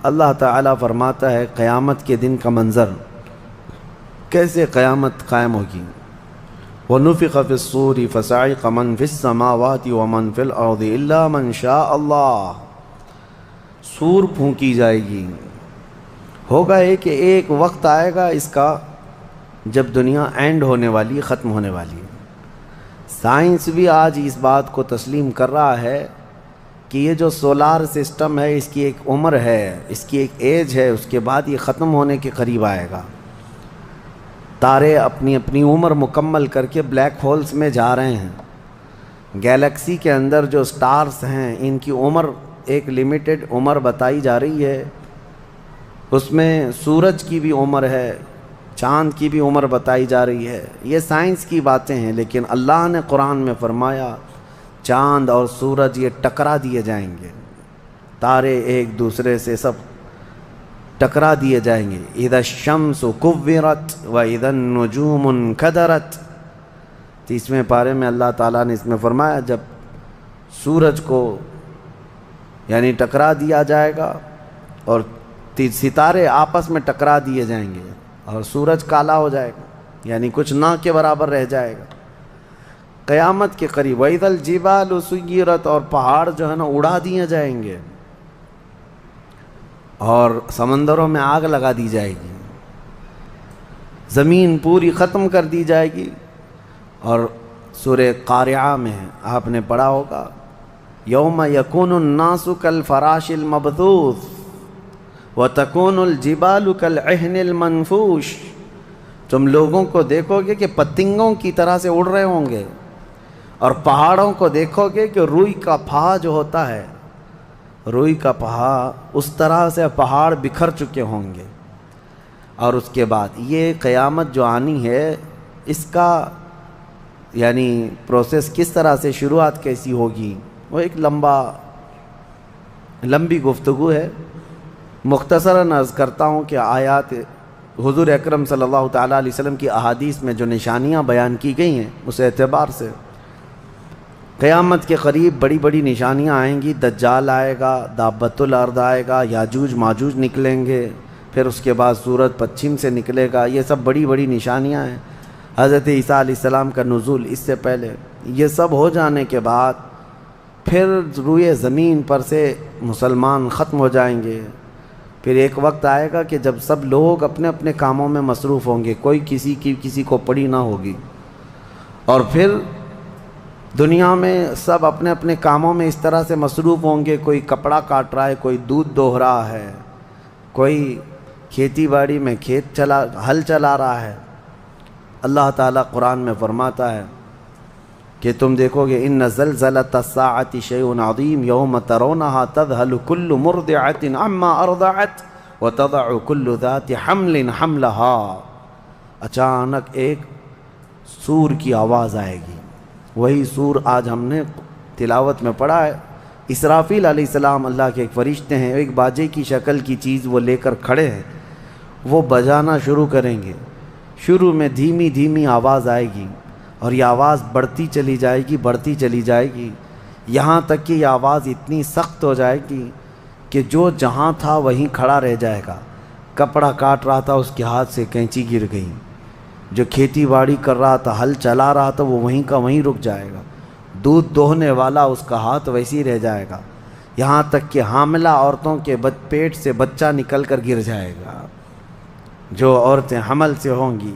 اللہ تعالیٰ فرماتا ہے قیامت کے دن کا منظر، کیسے قیامت قائم ہوگی۔ وَنُفِخَ فِي الصُّورِ فَصَعِقَ مَنْ فِي السَّمَاوَاتِ وَمَنْ فِي الْأَرْضِ إِلَّا مَنْ شَاءَ اللَّهُ، سور پھونکی جائے گی۔ ہوگا کہ ایک وقت آئے گا اس کا جب دنیا اینڈ ہونے والی، ختم ہونے والی ہے۔ سائنس بھی آج اس بات کو تسلیم کر رہا ہے کہ یہ جو سولار سسٹم ہے اس کی ایک عمر ہے، اس کی ایک ایج ہے، اس کے بعد یہ ختم ہونے کے قریب آئے گا۔ تارے اپنی اپنی عمر مکمل کر کے بلیک ہولز میں جا رہے ہیں۔ گیلیکسی کے اندر جو سٹارز ہیں ان کی عمر ایک لیمیٹڈ عمر بتائی جا رہی ہے، اس میں سورج کی بھی عمر ہے، چاند کی بھی عمر بتائی جا رہی ہے۔ یہ سائنس کی باتیں ہیں، لیکن اللہ نے قرآن میں فرمایا چاند اور سورج یہ ٹکرا دیے جائیں گے، تارے ایک دوسرے سے سب ٹکرا دیے جائیں گے۔ اذا الشمس کورت واذا النجوم انکدرت، 30ویں پارے میں اللہ تعالیٰ نے اس میں فرمایا جب سورج کو یعنی ٹکرا دیا جائے گا اور ستارے آپس میں ٹکرا دیے جائیں گے اور سورج کالا ہو جائے گا، یعنی کچھ نہ کے برابر رہ جائے گا قیامت کے قریب۔ وَإِذَا الْجِبَالُ سُيِّرَتْ، اور پہاڑ جو ہے نا اڑا دیے جائیں گے اور سمندروں میں آگ لگا دی جائے گی، زمین پوری ختم کر دی جائے گی۔ اور سورہ قارعہ میں آپ نے پڑھا ہوگا یوم یکون الناس کالفراش المبثوث وتکون الجبال کالعہن المنفوش، تم لوگوں کو دیکھو گے کہ پتنگوں کی طرح سے اڑ رہے ہوں گے، اور پہاڑوں کو دیکھو گے کہ روئی کا پہا جو ہوتا ہے، روئی کا پہا اس طرح سے پہاڑ بکھر چکے ہوں گے۔ اور اس کے بعد یہ قیامت جو آنی ہے اس کا یعنی پروسیس کس طرح سے، شروعات کیسی ہوگی، وہ ایک لمبی گفتگو ہے۔ مختصراً عرض کرتا ہوں کہ آیات حضور اکرم صلی اللہ تعالیٰ علیہ وسلم کی احادیث میں جو نشانیاں بیان کی گئی ہیں اس اعتبار سے قیامت کے قریب بڑی بڑی نشانیاں آئیں گی۔ دجال آئے گا، دابۃ الارض آئے گا، یاجوج ماجوج نکلیں گے، پھر اس کے بعد سورج پچھم سے نکلے گا۔ یہ سب بڑی بڑی نشانیاں ہیں۔ حضرت عیسیٰ علیہ السلام کا نزول اس سے پہلے، یہ سب ہو جانے کے بعد پھر روئے زمین پر سے مسلمان ختم ہو جائیں گے۔ پھر ایک وقت آئے گا کہ جب سب لوگ اپنے اپنے کاموں میں مصروف ہوں گے، کوئی کسی کو پڑی نہ ہوگی، اور پھر دنیا میں سب اپنے اپنے کاموں میں اس طرح سے مصروف ہوں گے، کوئی کپڑا کاٹ رہا ہے، کوئی دودھ دوہ رہا ہے، کوئی کھیتی باڑی میں ہل چلا رہا ہے۔ اللہ تعالیٰ قرآن میں فرماتا ہے کہ تم دیکھو گے ان زلزلۃ الساعۃ شیء عظیم یوم ترونها تذهل كل مرضعۃ عما ارضعت وتضع كل ذات حمل حملها، اچانک ایک سور کی آواز آئے گی۔ وہی سور آج ہم نے تلاوت میں پڑھا ہے۔ اسرافیل علیہ السلام اللہ کے ایک فرشتے ہیں، ایک باجے کی شکل کی چیز وہ لے کر کھڑے ہیں، وہ بجانا شروع کریں گے۔ شروع میں دھیمی دھیمی آواز آئے گی اور یہ آواز بڑھتی چلی جائے گی، یہاں تک کہ یہ آواز اتنی سخت ہو جائے گی کہ جو جہاں تھا وہیں کھڑا رہ جائے گا۔ کپڑا کاٹ رہا تھا اس کے ہاتھ سے کینچی گر گئی، جو کھیتی باڑی کر رہا تھا، ہل چلا رہا تھا، وہ وہیں کا وہیں رک جائے گا۔ دودھ دوہنے والا اس کا ہاتھ ویسی رہ جائے گا، یہاں تک کہ حاملہ عورتوں کے پیٹ سے بچہ نکل کر گر جائے گا، جو عورتیں حمل سے ہوں گی۔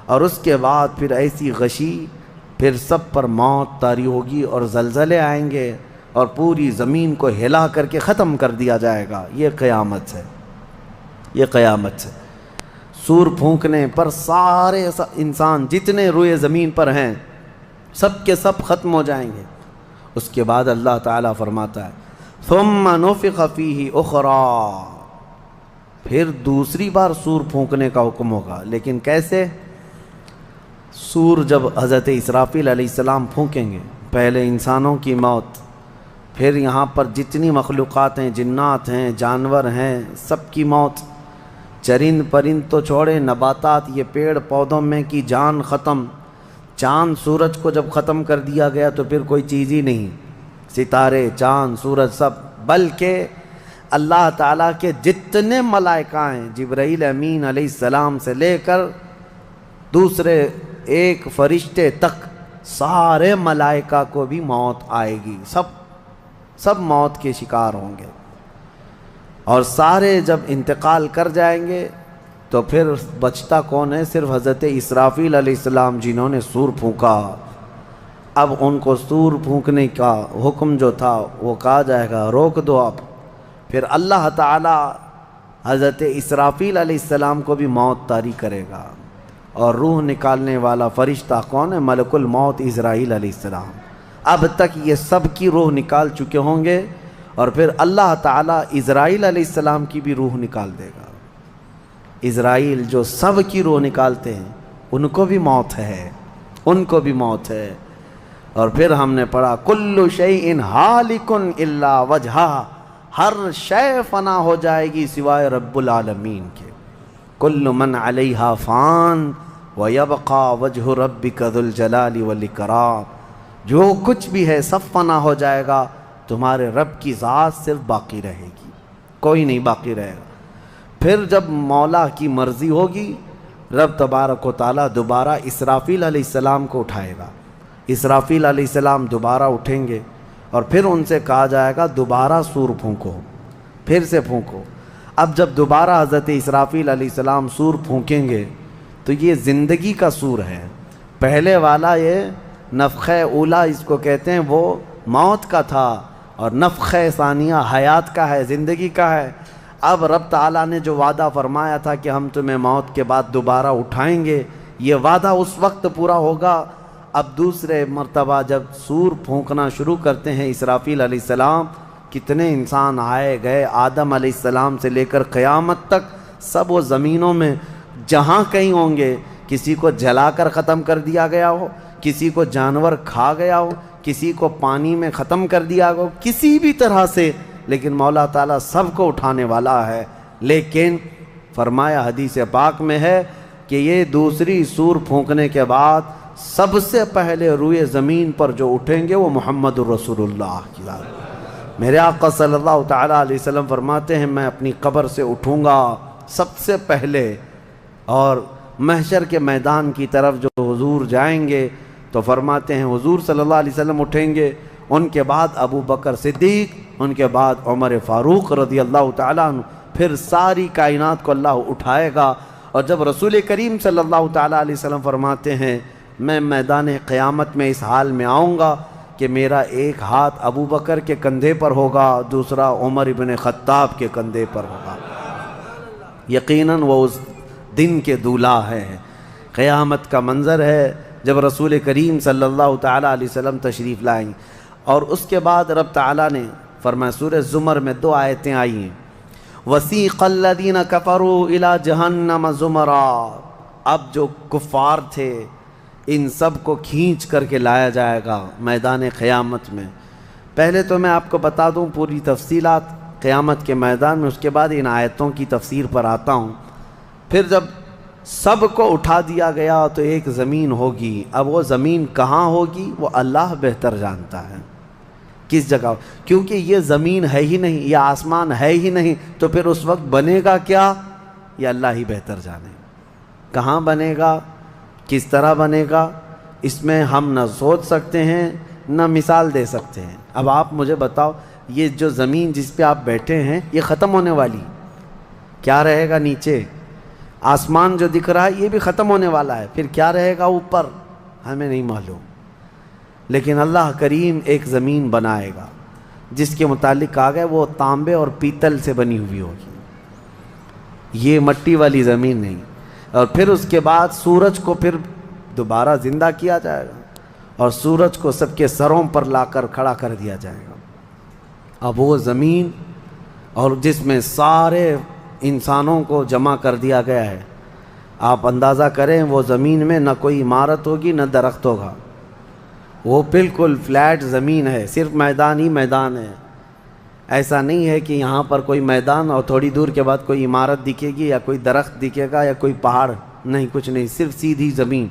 اور اس کے بعد پھر ایسی غشی، پھر سب پر موت طاری ہوگی اور زلزلے آئیں گے اور پوری زمین کو ہلا کر کے ختم کر دیا جائے گا۔ یہ قیامت ہے، یہ قیامت ہے۔ سور پھونکنے پر سارے انسان جتنے روئے زمین پر ہیں سب کے سب ختم ہو جائیں گے۔ اس کے بعد اللہ تعالیٰ فرماتا ہے ثم نفخ فیہ اخری، پھر دوسری بار سور پھونکنے کا حکم ہوگا۔ لیکن کیسے؟ سور جب حضرت اسرافیل علیہ السلام پھونکیں گے، پہلے انسانوں کی موت، پھر یہاں پر جتنی مخلوقات ہیں، جنات ہیں، جانور ہیں، سب کی موت، چرند پرند تو چھوڑے، نباتات، یہ پیڑ پودوں میں کی جان ختم۔ چاند سورج کو جب ختم کر دیا گیا تو پھر کوئی چیز ہی نہیں، ستارے، چاند، سورج، سب، بلکہ اللہ تعالیٰ کے جتنے ملائکہ ہیں، جبرائیل امین علیہ السلام سے لے کر دوسرے ایک فرشتے تک، سارے ملائکہ کو بھی موت آئے گی، سب موت کے شکار ہوں گے، اور سارے جب انتقال کر جائیں گے تو پھر بچتا کون ہے؟ صرف حضرت اسرافیل علیہ السلام، جنہوں نے سور پھونکا۔ اب ان کو سور پھونکنے کا حکم جو تھا وہ کہا جائے گا روک دو اب۔ پھر اللہ تعالی حضرت اسرافیل علیہ السلام کو بھی موت طاری کرے گا، اور روح نکالنے والا فرشتہ کون ہے؟ ملک الموت اسرائیل علیہ السلام۔ اب تک یہ سب کی روح نکال چکے ہوں گے، اور پھر اللہ تعالیٰ اسرائیل علیہ السلام کی بھی روح نکال دے گا۔ اسرائیل جو سب کی روح نکالتے ہیں، ان کو بھی موت ہے، ان کو بھی موت ہے۔ اور پھر ہم نے پڑھا کل شیء ہالک الا وجہہ، ہر شے فنا ہو جائے گی سوائے رب العالمین کے۔ کل من علیہا فان ویبقى وجہ ربک ذو الجلال والاکرام، جو کچھ بھی ہے سب فنا ہو جائے گا، تمہارے رب کی ذات صرف باقی رہے گی، کوئی نہیں باقی رہے گا۔ پھر جب مولا کی مرضی ہوگی، رب تبارک و تعالیٰ دوبارہ اسرافیل علیہ السلام کو اٹھائے گا۔ اسرافیل علیہ السلام دوبارہ اٹھیں گے، اور پھر ان سے کہا جائے گا دوبارہ سور پھونکو، پھر سے پھونکو۔ اب جب دوبارہ حضرت اسرافیل علیہ السلام سور پھونکیں گے تو یہ زندگی کا سور ہے۔ پہلے والا یہ نفخہ اولا اس کو کہتے ہیں، وہ موت کا تھا، اور نفخہ ثانیہ حیات کا ہے، زندگی کا ہے۔ اب رب تعالیٰ نے جو وعدہ فرمایا تھا کہ ہم تمہیں موت کے بعد دوبارہ اٹھائیں گے، یہ وعدہ اس وقت پورا ہوگا۔ اب دوسرے مرتبہ جب سور پھونکنا شروع کرتے ہیں اسرافیل علیہ السلام، کتنے انسان آئے گئے، آدم علیہ السلام سے لے کر قیامت تک، سب وہ زمینوں میں جہاں کہیں ہوں گے، کسی کو جلا کر ختم کر دیا گیا ہو، کسی کو جانور کھا گیا ہو، کسی کو پانی میں ختم کر دیا ہو، کسی بھی طرح سے، لیکن مولا تعالیٰ سب کو اٹھانے والا ہے۔ لیکن فرمایا حدیث پاک میں ہے کہ یہ دوسری سور پھونکنے کے بعد سب سے پہلے روئے زمین پر جو اٹھیں گے وہ محمد الرسول اللہ کی ذات۔ میرے آقا صلی اللہ تعالیٰ علیہ وسلم فرماتے ہیں میں اپنی قبر سے اٹھوں گا سب سے پہلے، اور محشر کے میدان کی طرف جو حضور جائیں گے تو فرماتے ہیں حضور صلی اللہ علیہ وسلم اٹھیں گے، ان کے بعد ابو بکر صدیق، ان کے بعد عمر فاروق رضی اللہ تعالیٰ عنہ، پھر ساری کائنات کو اللہ اٹھائے گا۔ اور جب رسول کریم صلی اللہ تعالیٰ علیہ وسلم فرماتے ہیں میں میدان قیامت میں اس حال میں آؤں گا کہ میرا ایک ہاتھ ابو بکر کے کندھے پر ہوگا، دوسرا عمر ابن خطاب کے کندھے پر ہوگا۔ یقیناً وہ اس دن کے دولہا ہے، قیامت کا منظر ہے جب رسول کریم صلی اللہ تعالیٰ علیہ وسلم تشریف لائیں۔ اور اس کے بعد رب تعالیٰ نے فرمایا، سورہ زمر میں 2 آیتیں آئی ہیں، وَسِيقَ الَّذِينَ كَفَرُوا إِلَى جَهَنَّمَ زُمَرًا، اب جو کفار تھے ان سب کو کھینچ کر کے لایا جائے گا میدان قیامت میں۔ پہلے تو میں آپ کو بتا دوں پوری تفصیلات قیامت کے میدان میں، اس کے بعد ان آیتوں کی تفسیر پر آتا ہوں۔ پھر جب سب کو اٹھا دیا گیا تو ایک زمین ہوگی، اب وہ زمین کہاں ہوگی وہ اللہ بہتر جانتا ہے کس جگہ، کیونکہ یہ زمین ہے ہی نہیں، یہ آسمان ہے ہی نہیں، تو پھر اس وقت بنے گا کیا یہ اللہ ہی بہتر جانے۔ کہاں بنے گا، کس طرح بنے گا، اس میں ہم نہ سوچ سکتے ہیں نہ مثال دے سکتے ہیں۔ اب آپ مجھے بتاؤ، یہ جو زمین جس پہ آپ بیٹھے ہیں یہ ختم ہونے والی، کیا رہے گا نیچے؟ آسمان جو دکھ رہا ہے یہ بھی ختم ہونے والا ہے، پھر کیا رہے گا اوپر ہمیں نہیں معلوم۔ لیکن اللہ کریم ایک زمین بنائے گا جس کے متعلق کہا گیا وہ تانبے اور پیتل سے بنی ہوئی ہوگی، یہ مٹی والی زمین نہیں۔ اور پھر اس کے بعد سورج کو پھر دوبارہ زندہ کیا جائے گا، اور سورج کو سب کے سروں پر لا کر کھڑا کر دیا جائے گا۔ اب وہ زمین اور جس میں سارے انسانوں کو جمع کر دیا گیا ہے، آپ اندازہ کریں وہ زمین میں نہ کوئی عمارت ہوگی نہ درخت ہوگا، وہ بالکل فلیٹ زمین ہے، صرف میدان ہی میدان ہے۔ ایسا نہیں ہے کہ یہاں پر کوئی میدان اور تھوڑی دور کے بعد کوئی عمارت دکھے گی یا کوئی درخت دکھے گا یا کوئی پہاڑ، نہیں، کچھ نہیں، صرف سیدھی زمین۔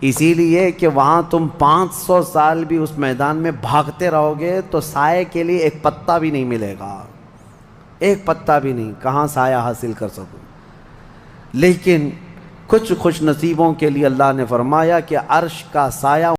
اسی لیے کہ وہاں تم 500 سال بھی اس میدان میں بھاگتے رہو گے تو سائے کے لیے ایک پتا بھی نہیں ملے گا، ایک پتا بھی نہیں، کہاں سایہ حاصل کر سکوں۔ لیکن کچھ خوش نصیبوں کے لیے اللہ نے فرمایا کہ عرش کا سایہ